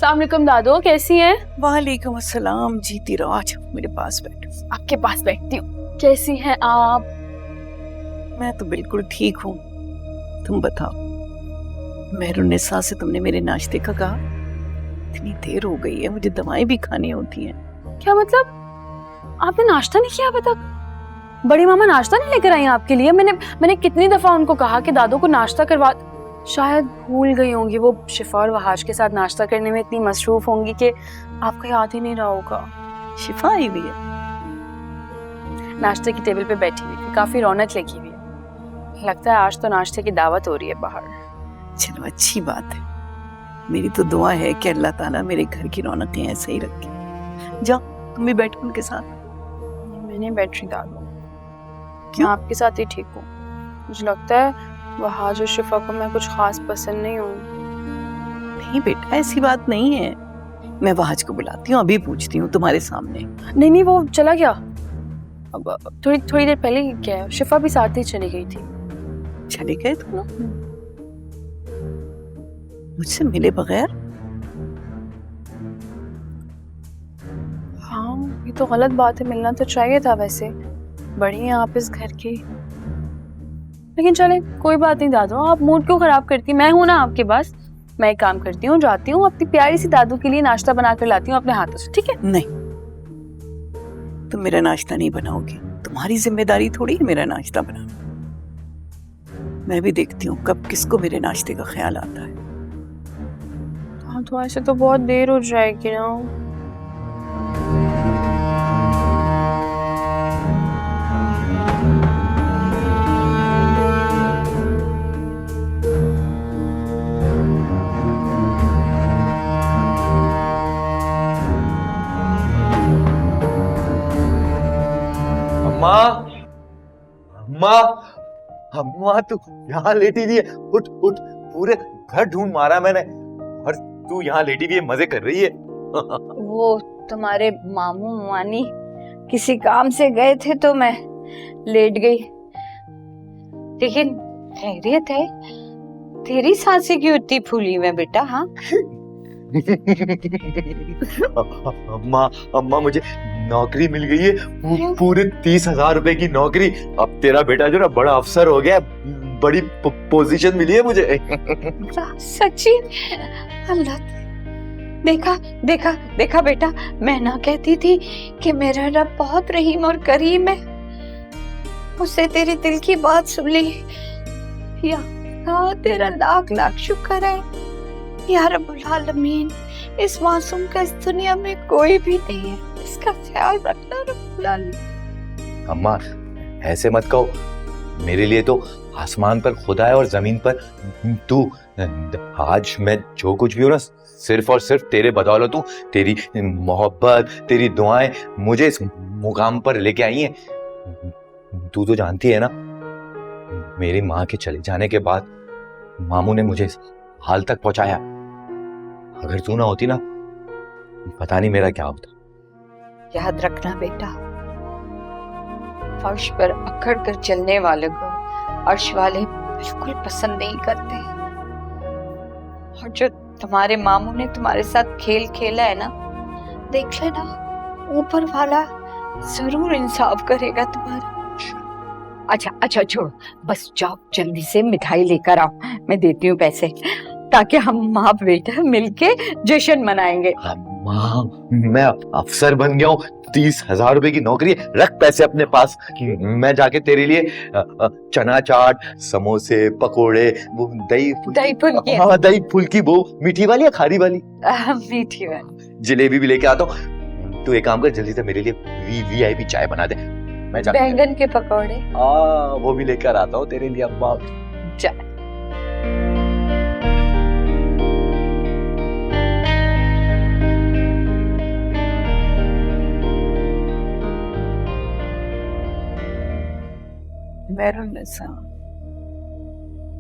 अस्सलाम वालेकुम दादो, कैसी हैं? वालेकुम अस्सलाम, जीती रहो। आज मेरे पास बैठो। आपके पास बैठती हूँ। कैसी हैं आप? मैं तो बिल्कुल ठीक हूँ, तुम बताओ। मेहरुन्निसा से तुमने मेरे नाश्ते का कहा? इतनी देर हो गई है, मुझे दवाएं भी खानी होती हैं। क्या मतलब? आपने नाश्ता नहीं किया अभी तक? बड़ी मामा नाश्ता नहीं लेकर आई आपके लिए? मैंने कितनी दफा उनको कहा कि दादो को नाश्ता करवा। शायद भूल गई होंगी, वो शिफा और वहाज के साथ नाश्ता करने में इतनी मसरूफ होंगी कि आपको याद ही नहीं रहा होगा। शिफा आई हुई है? नाश्ते की टेबल पे बैठी हुई थी, काफी रौनक लगी हुई है। लगता है आज तो नाश्ते की दावत हो रही है बाहर। चलो अच्छी बात है। मेरी तो दुआ है कि अल्लाह ताला मेरे घर की रौनकें ऐसे ही रखे। जाओ तुम भी बैठो उनके साथ। मैं नहीं बैठ रही दादो, क्यों? मैं आपके साथ ही ठीक हूँ। मुझे लगता है वहाज और शिफा को मैं कुछ खास पसंद नहीं हूँ। नहीं बेटा, ऐसी बात नहीं है। मैं वहाज को बुलाती हूँ, अभी पूछती हूँ तुम्हारे सामने। नहीं, वो चला गया। अब थोड़ी देर पहले ही गया है। शिफा भी साथ ही चली गई थी। चले गए तुम लोग मुझसे मिले बगैर? हाँ, ये तो गलत बात है, मिलना तो चाहिए था। वैसे बड़ी हैं आप इस घर की। लेकिन चले, कोई बात नहीं दादू, आप मूड क्यों खराब करती? मैं हूं ना आपके पास। मैं एक काम करती हूँ, जाती हूँ अपनी प्यारी सी दादू के लिए नाश्ता बना कर लाती हूँ अपने हाथों से, ठीक है? नहीं, तुम मेरा नाश्ता नहीं बनाओगी। तुम्हारी जिम्मेदारी थोड़ी है मेरा नाश्ता बनाना। मैं भी देखती हूँ कब किसको मेरे नाश्ते का ख्याल आता है। हाँ, तो ऐसे तो बहुत देर हो जाएगी ना। अम्मा, अम्मा, अम्मा तू यहाँ लेटी हुई है। उठ उठ, पूरे घर ढूंढ मारा मैंने और तू यहाँ लेटी हुई है, मजे कर रही है। वो तुम्हारे मामू मानी किसी काम से गए थे तो मैं लेट गई। लेकिन खैरियत है? तेरी सांसें क्यों इतनी फूली हुई है बेटा? हाँ अम्मा, अम्मा मुझे नौकरी मिल गई है, पूरे 30,000 रुपए की नौकरी। अब तेरा बेटा जो ना बड़ा अफसर हो गया, बड़ी पोजीशन मिली है मुझे। सच्ची? अल्लाह, देखा देखा देखा बेटा, मैं ना कहती थी कि मेरा रब बहुत रहीम और करीम है। उससे तेरे दिल की बात सुन ली। या तेरा लाख लाख शुक्र है या रब्बुल आलमीन। इस मासूम का इस दुनिया में कोई भी नहीं है, इसका ख्याल रखना रब्बुल आलमीन। अम्मा ऐसे मत कहो, मेरे लिए तो आसमान पर खुदा है और जमीन पर तू। आज मैं जो कुछ भी हूँ ना, सिर्फ और सिर्फ तेरे बदौलत हूँ। तेरी मोहब्बत, तेरी दुआएं मुझे इस मुकाम पर लेके आई हैं। तू तो जानती है ना, मेरी माँ के चले जाने के बाद मामू ने मुझे इस हाल तक पहुंचाया। अगर तू ना होती ना, पता नहीं मेरा क्या होता। याद रखना बेटा, फर्श पर अकड़ कर चलने वाले को अर्श वाले बिल्कुल पसंद नहीं करते। और जो तुम्हारे मामू ने तुम्हारे साथ खेल खेला है ना, देख लेना ऊपर वाला जरूर इंसाफ करेगा तुम्हारा। अच्छा अच्छा छोड़, बस जाओ जल्दी से मिठाई लेकर आओ, मैं देती हूँ पैसे, ताकि हम माँ बेटा मिलके जश्न मनाएंगे। माँ, मैं अफसर बन गया हूँ, 30,000 रुपए की नौकरी है। रख पैसे अपने पास, मैं जाके तेरे लिए चना चाट, समोसे, पकोड़े, वो दही फुल्की। हाँ, दही फुल्की, वो मीठी वाली या खारी वाली? मीठी वाली। जलेबी भी लेके आता हूँ। तू एक काम कर, जल्दी से मेरे लिए VIP चाय बना दे। मैं बैंगन के पकौड़े वो भी लेकर आता हूँ तेरे लिए अम्मा। चाय। मेहरुन्निसा,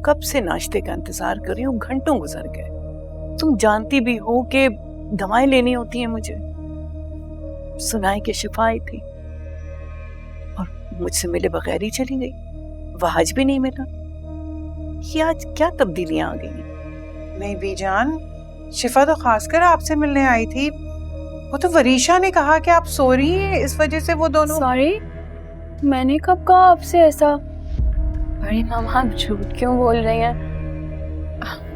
कब से नाश्ते का इंतजार कर रही हूँ, घंटों गुजर गए। तुम जानती भी हो कि दवाएं लेनी होती हैं मुझे। सुनाई कि शिफा आई थी और मुझसे मिले बगैर ही चली गई। वहाज भी नहीं मिला। ये आज क्या तब्दीलियां आ गई हैं? नहीं बीजान, शिफा तो खासकर आपसे मिलने आई थी। वो तो वरीशा ने कहा कि आप सो रही हैं, इस वजह से वो दोनों। सॉरी, मैंने कब कहा आपसे ऐसा? बड़ी मामा आप झूठ क्यों बोल रही हैं?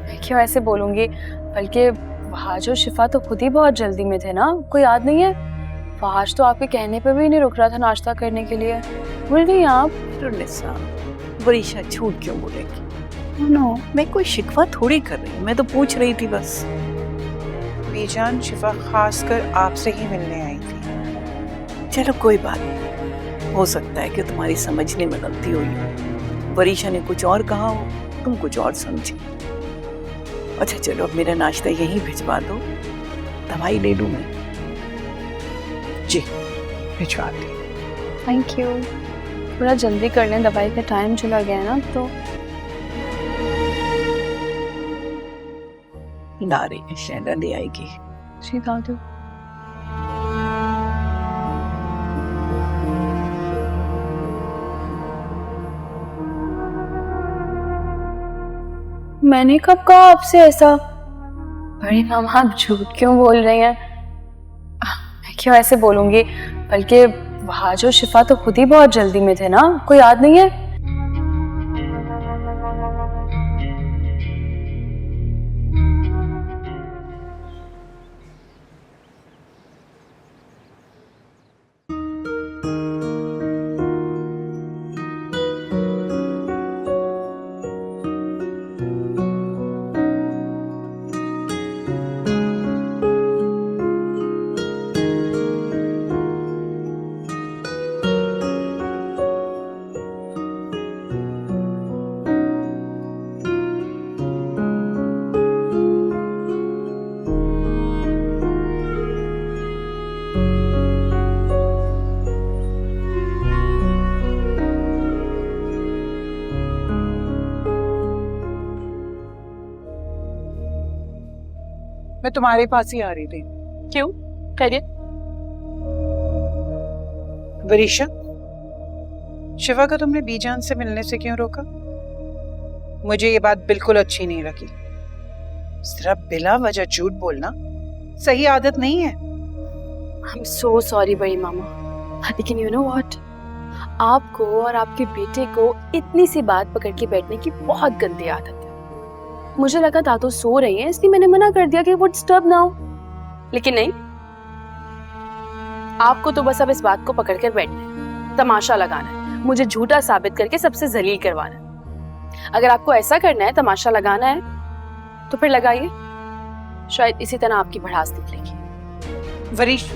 मैं क्यों ऐसे बोलूंगी? बल्कि वहाज और शिफा तो खुद ही बहुत जल्दी में थे ना, कोई याद नहीं है? वहाज तो आपके कहने पे भी नहीं रुक रहा था नाश्ता करने के लिए। भूल गई आप? निसा, वरीशा झूठ क्यों बोलेगी? नो, मैं कोई शिकवा थोड़ी कर रही हूँ, मैं तो पूछ रही थी बस। बीजान शिफा खासकर आपसे ही मिलने आई थी। चलो कोई बात नहीं, हो सकता है कि तुम्हारी समझने में गलती हुई हो। वरीशा ने कुछ और कहा हो, तुम कुछ और समझी। अच्छा चलो, अब मेरा नाश्ता यहीं भिजवा दो, दवाई ले लूं मैं। जी भिजवा दी। Thank you. थोड़ा जल्दी कर लें, दवाई का टाइम चला गया है ना। तो ला रही है, शैला ले आएगी। जी दादू। मैंने कब कहा आपसे ऐसा? बड़ी मामा आप झूठ क्यों बोल रही हैं? मैं क्यों ऐसे बोलूंगी? बल्कि वहाज और शिफा तो खुद ही बहुत जल्दी में थे ना, कोई याद नहीं है? मैं तुम्हारे पास ही आ रही थी। क्यों? खैरियत? वरीशा, शिवा को तुमने बीजान से मिलने से क्यों रोका? मुझे ये बात बिल्कुल अच्छी नहीं लगी। सिर्फ बिला वजह झूठ बोलना सही आदत नहीं है। आई एम सो सॉरी बड़ी मामा, लेकिन यू नो व्हाट, आपको और आपके बेटे को इतनी सी बात पकड़ के बैठने की बहुत गंदी आदत है। मुझे लगा दादू सो रही है, इसलिए मैंने मना कर दिया कि वो डिस्टर्ब ना हो, लेकिन नहीं, आपको तो बस अब इस बात को पकड़ कर बैठना है, तमाशा लगाना है, मुझे झूठा साबित करके सबसे जलील करवाना है। अगर आपको ऐसा करना है, तमाशा लगाना है, तो फिर लगाइए, शायद इसी तरह आपकी भड़ास निकलेगी। वरीश,